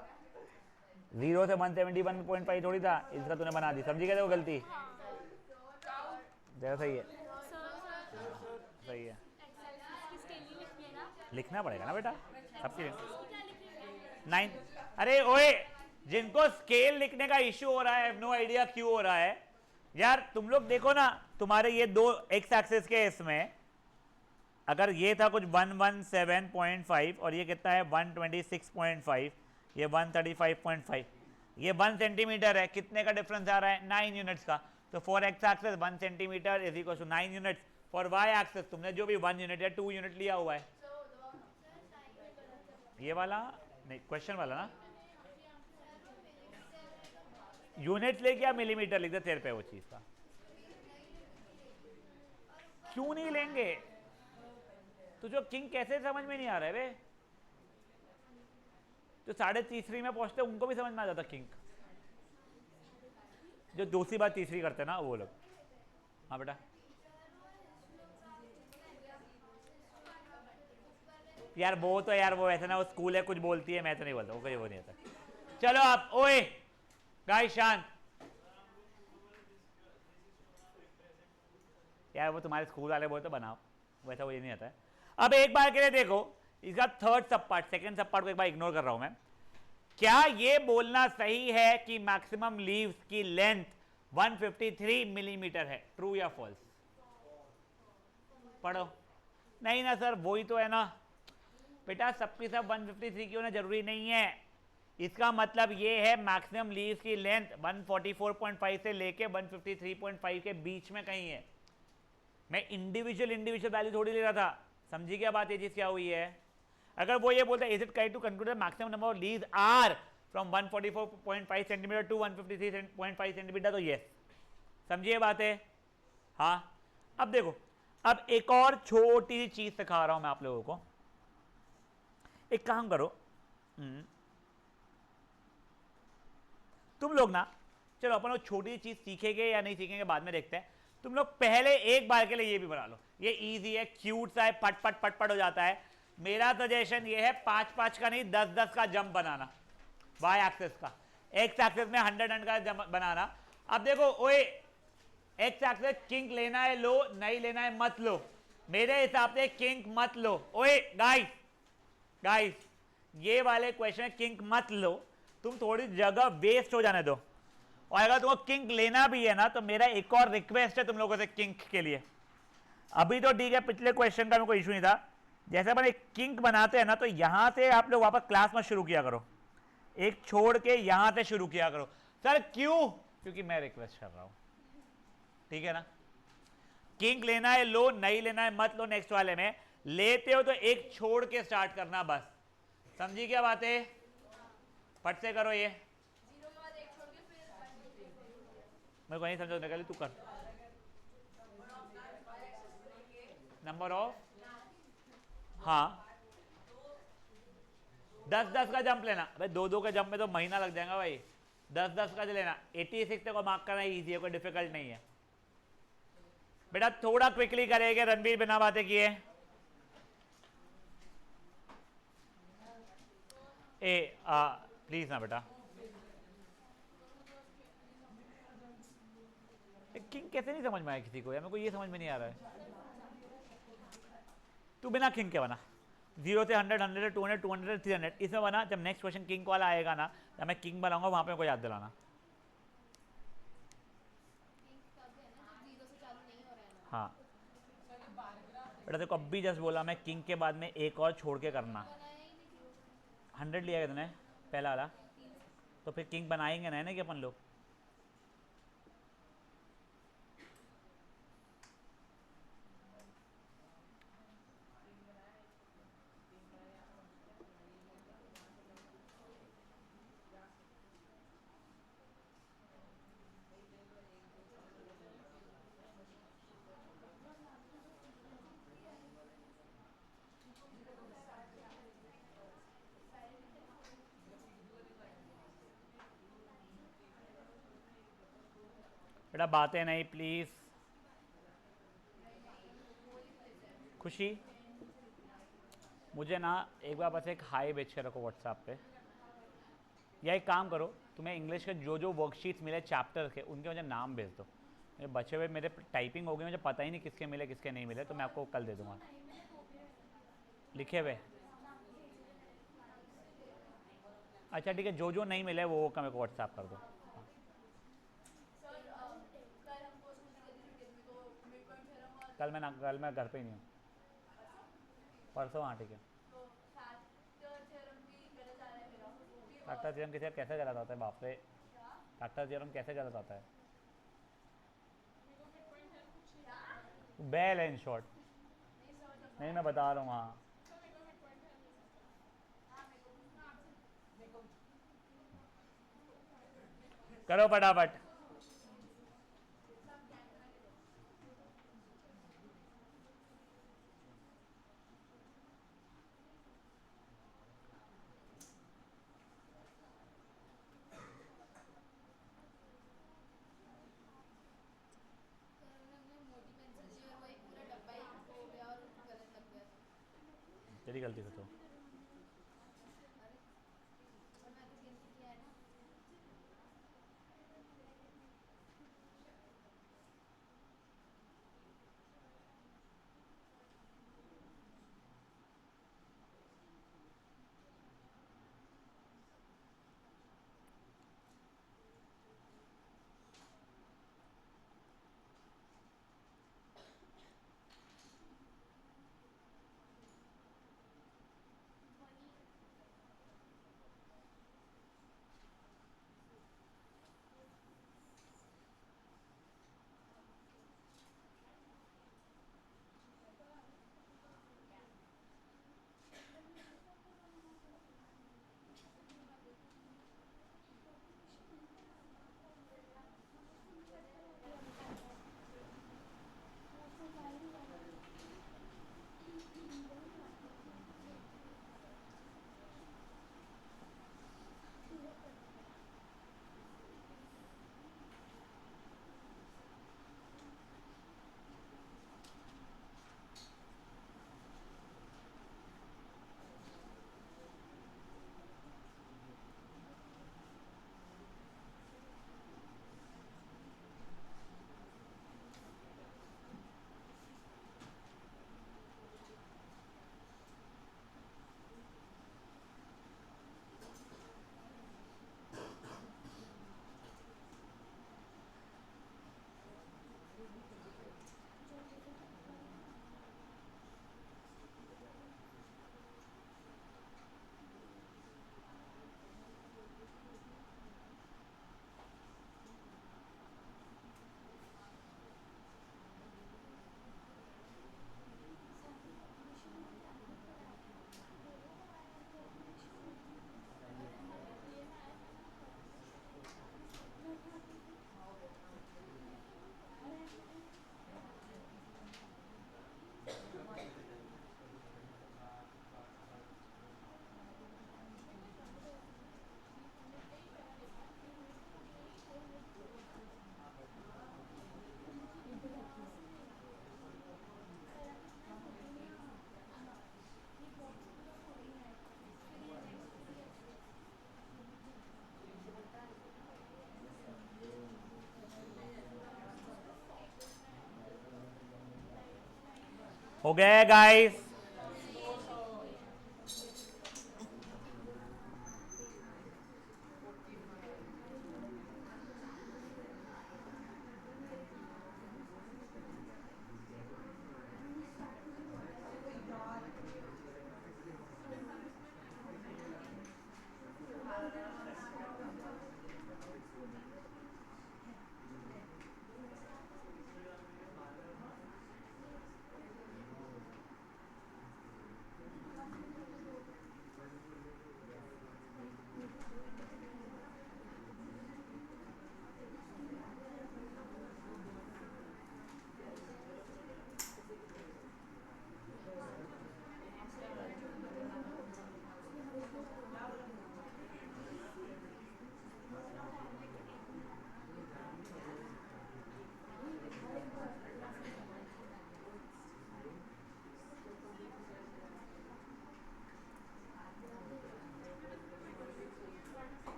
0 से 171.5 थोड़ी था, इसका तूने बना दी। समझी गए वो गलती? जैसा सही है, सही है। लिखना पड़ेगा ना बेटा सबकी 9। अरे ओए, जिनको स्केल लिखने का इश्यू हो रहा है, नो आइडिया क्यों हो रहा है यार। तुम लोग देखो ना, तुम्हारे ये 2 एक्स एक्सिस के इसमें अगर ये था कुछ 117.5 और ये कितना है 126.5, ये 135.5, ये 1 सेंटीमीटर है। कितने का डिफरेंस आ रहा है? 9 यूनिट्स का। तो for x axis 1 centimetre is equal to 9 units. For y axis तुमने जो भी 1 यूनिट या 2 यूनिट लिया हुआ है, ये वाला नहीं, क्वेश्चन वाला ना, यूनिट लेके या मिलीमीटर लिख दे तेरे पे वो चीज का। क्यों नहीं लेंगे? तुझे किंग कैसे समझ में नहीं आ रहा है बे? जो 3.5 में पहुंचते उनको भी समझ में आ जाता किंग, जो दूसरी बार तीसरी करते ना वो लोग। हाँ बेटा, यार वो तो यार वो ऐसे ना, वो स्कूल है कुछ बोलती है, मैं तो नहीं बोलता, वो नहीं आता। चलो आप ओए गाइस शांत। यार वो तुम्हारे स्कूल वाले बोलते बनाओ, वैसा वो ये नहीं आता है। अब एक बार के लिए देखो इसका थर्ड सब पार्ट, सेकंड सब पार्ट को एक बार इग्नोर कर रहा हूं मैं। क्या ये बोलना सही है कि मैक्सिमम लीव्स की लेंथ 153 मिलीमीटर है? ट्रू या फॉल्स? पढ़ो। नहीं ना सर, वही तो है ना बेटा, सबकी सब 153 की होना जरूरी नहीं है। इसका मतलब ये है मैक्सिमम लीव्स की लेंथ 144.5 से लेके 153.5 के बीच में कहीं है। मैं इंडिविजुअल वैल्यू थोड़ी ले रहा था। समझी क्या बात? ये चीज क्या हुई है? अगर वो ये बोलता है is it correct to conclude maximum number of leaves are from 144.5 centimetre to 153.5 centimetre, तो यस। समझिए बात है? हाँ। अब देखो, अब एक और छोटी सी चीज सिखा रहा हूं मैं आप लोगों को। एक काम करो, तुम लोग ना, चलो अपन वो छोटी चीज सीखेंगे या नहीं सीखेंगे बाद में देखते हैं। तुम लोग पहले एक बार के लिए ये भी बना लो। ये इजी है, क्यूट सा है, पट पट पट पट हो जाता है। मेरा सजेशन ये है 5-5 का नहीं 10-10 का जंप बनाना, वाई एक्सिस का। एक्स एक्सिस में 100 का जंप बनाना। अब देखो ओए, एक्स एक्सिस किंक लेना है लो, नहीं लेना है मत लो। मेरे हिसाब से किंक मत लो। ओए गाइस, ये वाले क्वेश्चन किंक मत लो, तुम थोड़ी जगह वेस्ट हो जाने दो। और अगर तुमको किंक लेना भी है ना, तो मेरा एक और रिक्वेस्ट है तुम लोगों से किंक के लिए। अभी तो ठीक है, पिछले क्वेश्चन का मेरे को इशू नहीं था। जैसे अपन एक किंक बनाते हैं ना, तो यहां से आप लोग वापस क्लास में शुरू किया करो, एक छोड़ के यहां से शुरू किया करो। सर क्यों? क्योंकि मैं रिक्वेस्ट कर रहा हूं, ठीक है ना? किंक लेना है लो, नहीं लेना है मत लो। नेक्स्ट वाले में लेते हो तो एक छोड़ के स्टार्ट करना बस। समझी क्या बात है? फट से करो ये, मेरे को नहीं समझने के लिए तू कर। नंबर ऑफ, हाँ 10-10 का जंप लेना। भाई 2-2 के जंप में तो महीना लग जाएगा भाई। 10-10 का लेना। 86 को मार्क करना इजी है, कोई डिफिकल्ट नहीं है बेटा। थोड़ा क्विकली करेंगे, रणबीर बिना बातें किए। प्लीज ना बेटा। किंग कैसे नहीं समझ में आया किसी को यार? मेरे को ये समझ में नहीं आ रहा है। तू बिना किंग के बना, 0 से 100, 100 से 200, 200 से 300 इसमें बना। जब नेक्स्ट क्वेश्चन किंग वाला आएगा ना, जब मैं किंग बनाऊंगा वहां पे मेरे को याद दिलाना। हाँ बेटा, देखो अब भी जस्ट बोला मैं, किंग के बाद में एक और छोड़ के करना। 100 लिया तूने पहला वाला, तो फिर किंग बनाएंगे ना कि अपन लोग। बेटा बातें नहीं प्लीज़। खुशी मुझे ना एक बार बस एक हाई भेज के रखो व्हाट्सएप पे, या एक काम करो, तुम्हें इंग्लिश के जो जो वर्कशीट्स मिले चैप्टर के उनके मुझे नाम भेज दो। मेरे बचे हुए मेरे टाइपिंग हो गई, मुझे पता ही नहीं किसके मिले किसके नहीं मिले, तो मैं आपको कल दे दूँगा लिखे हुए। अच्छा ठीक है, जो जो नहीं मिले वो का मेरे को व्हाट्सएप कर दो। कल मैं घर पे ही नहीं हूँ। परसों हाँ ठीक है। डॉक्टर थ्योरम किसे कैसे गलत आता है? बाप रे, डॉक्टर थ्योरम कैसे गलत आता है? बेल है इन शॉर्ट। नहीं मैं बता रहा हूँ हाँ। करो फटाफट। तेरी गलती से तो हो गया गाइस।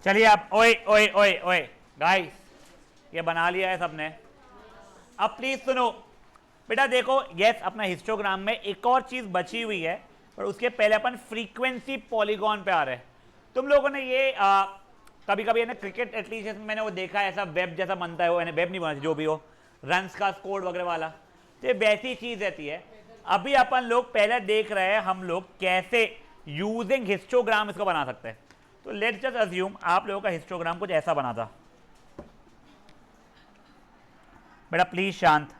चलिए आप ओए ओए ओए ओए गाइस, ये बना लिया है सबने। अब प्लीज सुनो बेटा, देखो यस अपना हिस्टोग्राम में एक और चीज बची हुई है, पर उसके पहले अपन फ्रीक्वेंसी पॉलीगॉन पे आ रहे हैं। तुम लोगों ने ये कभी कभी है ना क्रिकेट एटलीस्ट मैंने वो देखा है, ऐसा वेब जैसा बनता है, वो वेब नहीं बनता जो भी हो, रन्स का स्कोर वगैरह वाला, तो ये वैसी चीज रहती है। अभी अपन लोग पहले देख रहे हैं हम लोग कैसे यूजिंग हिस्टोग्राम इसको बना सकते हैं। तो लेट्स जस्ट अज्यूम आप लोगों का हिस्टोग्राम कुछ ऐसा बना था। बेटा प्लीज शांत,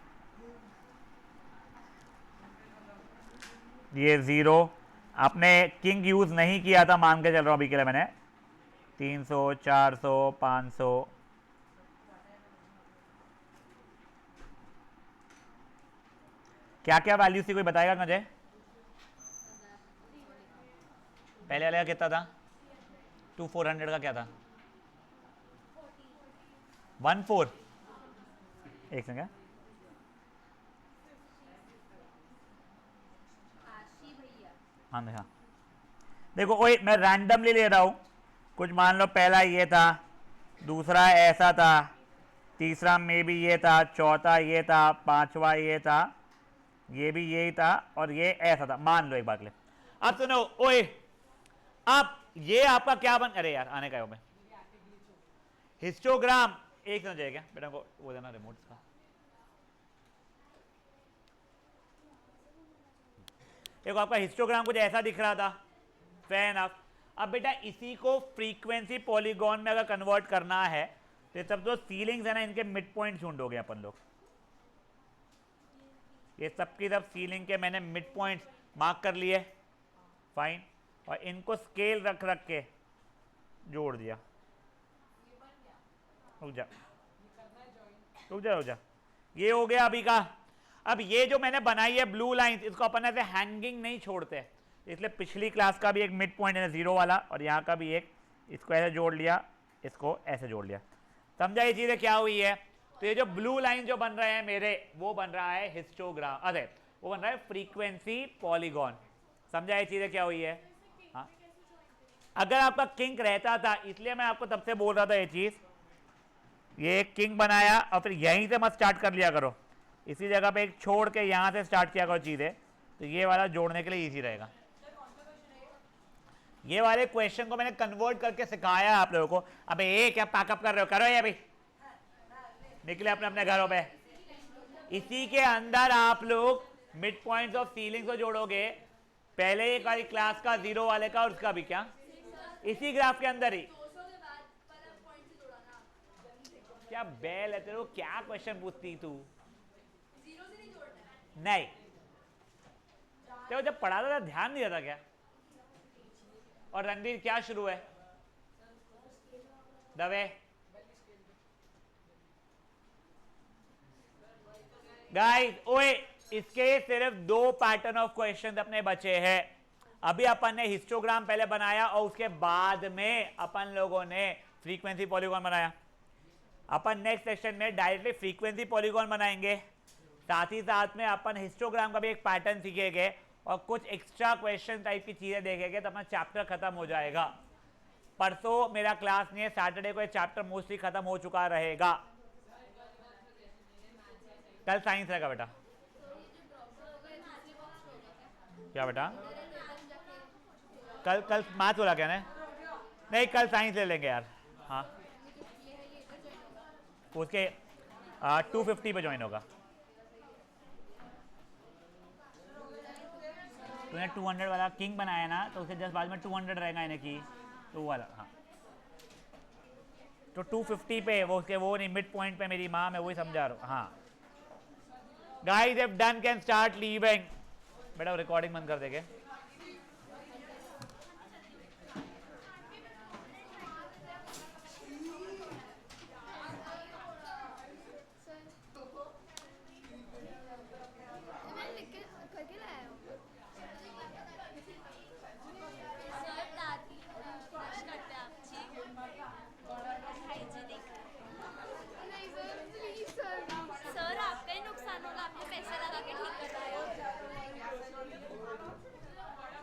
ये 0 आपने किंग यूज नहीं किया था मान के चल रहा हूं अभी के लिए मैंने। 300 400 500 क्या क्या वैल्यू थी कोई बताएगा मुझे? पहले वाले का कितना था? 400 का क्या था? 14 एक सेकंड। आशी भैया हाँ देखा, देखो ओए मैं रैंडमली ले रहा हूं, कुछ मान लो पहला ये था, दूसरा ऐसा था, तीसरा में भी ये था, चौथा ये था, पांचवा ये था, ये भी यही था, और ये ऐसा था, मान लो एक बात ले। अब सुनो ओए, अब ये आपका क्या बन, अरे यार आने का है मैं हिस्टोग्राम, एक समझ क्या बेटा को वो देना रिमोट का। देखो आपका हिस्टोग्राम कुछ ऐसा दिख रहा था, फेयर एनफ। अब बेटा इसी को फ्रीक्वेंसी पॉलीगॉन में अगर कन्वर्ट करना है तो सब जो सीलिंग्स है ना, इनके मिड पॉइंट ढूंढोगे अपन लोग। ये सबकी सब सीलिंग के मैंने मिड पॉइंट मार्क कर लिए, फाइन, और इनको स्केल रख रख के जोड़ दिया। रुक जा रुक जा रुक जा, ये हो गया अभी का। अब ये जो मैंने बनाई है ब्लू लाइन, इसको अपन ऐसे हैंगिंग नहीं छोड़ते, इसलिए पिछली क्लास का भी एक मिड पॉइंट है 0 वाला, और यहाँ का भी एक, इसको ऐसे जोड़ लिया, इसको ऐसे जोड़ लिया। समझा ये चीजें क्या हुई है? तो ये जो ब्लू लाइन जो बन रहे हैं मेरे, वो बन रहा है हिस्टोग्राम, अरे वो बन रहा है फ्रीक्वेंसी पॉलीगॉन। समझा ये चीजें क्या हुई है? हाँ, अगर आपका किंग रहता था, इसलिए मैं आपको तब से बोल रहा था ये चीज, ये एक किंग बनाया और फिर यहीं से मत स्टार्ट कर लिया करो, इसी जगह पे एक छोड़ के यहां से स्टार्ट किया करो चीजें, तो ये वाला जोड़ने के लिए इजी रहेगा। ये वाले क्वेश्चन को मैंने कन्वर्ट करके सिखाया है आप लोगों को। अबे ये क्या पैकअप कर रहे हो, करो ये अभी, निकले अपने अपने घरों पे। इसी के अंदर आप लोग मिड पॉइंट्स ऑफ सीलिंग्स को जोड़ोगे, पहले एक वाली क्लास का 0 वाले का और उसका भी, क्या इसी ग्राफ के अंदर ही। क्या बैल है तेरे को, क्या क्वेश्चन पूछती तू? नहीं, तो जब पढ़ाता था ध्यान नहीं रहता क्या? और रणवीर क्या शुरू है दवे? गाइस ओए, इसके सिर्फ 2 पैटर्न ऑफ क्वेश्चन अपने बचे हैं। अभी अपन ने हिस्टोग्राम पहले बनाया और उसके बाद में अपन लोगों ने फ्रीक्वेंसी पॉलीगॉन बनाया। अपन नेक्स्ट सेक्शन में डायरेक्टली फ्रीक्वेंसी पॉलीगॉन बनाएंगे, साथ ही साथ में अपन हिस्टोग्राम का भी एक पैटर्न सीखेंगे और कुछ एक्स्ट्रा क्वेश्चन टाइप की चीजें देखेंगे, तो अपना चैप्टर खत्म हो जाएगा। परसों मेरा क्लास नहीं है, सैटरडे को ये चैप्टर मोस्टली खत्म हो चुका रहेगा। कल साइंस रहेगा बेटा। क्या बेटा? कल मैथ बोला क्या ने? नहीं, कल साइंस ले लेंगे यार। हाँ, उसके 250 पे ज्वाइन होगा। तूने 200 वाला किंग बनाया ना, तो उसके जस्ट बाद में 200 रहेगा इन्हें की, तो वो वाला। हाँ, तो 250 पे वो उसके वो नहीं, मिड पॉइंट पे मेरी माँ, मैं वही समझा रहा हूँ। हाँ guys, if done can start leaving. बेटा रिकॉर्डिंग बंद कर देंगे।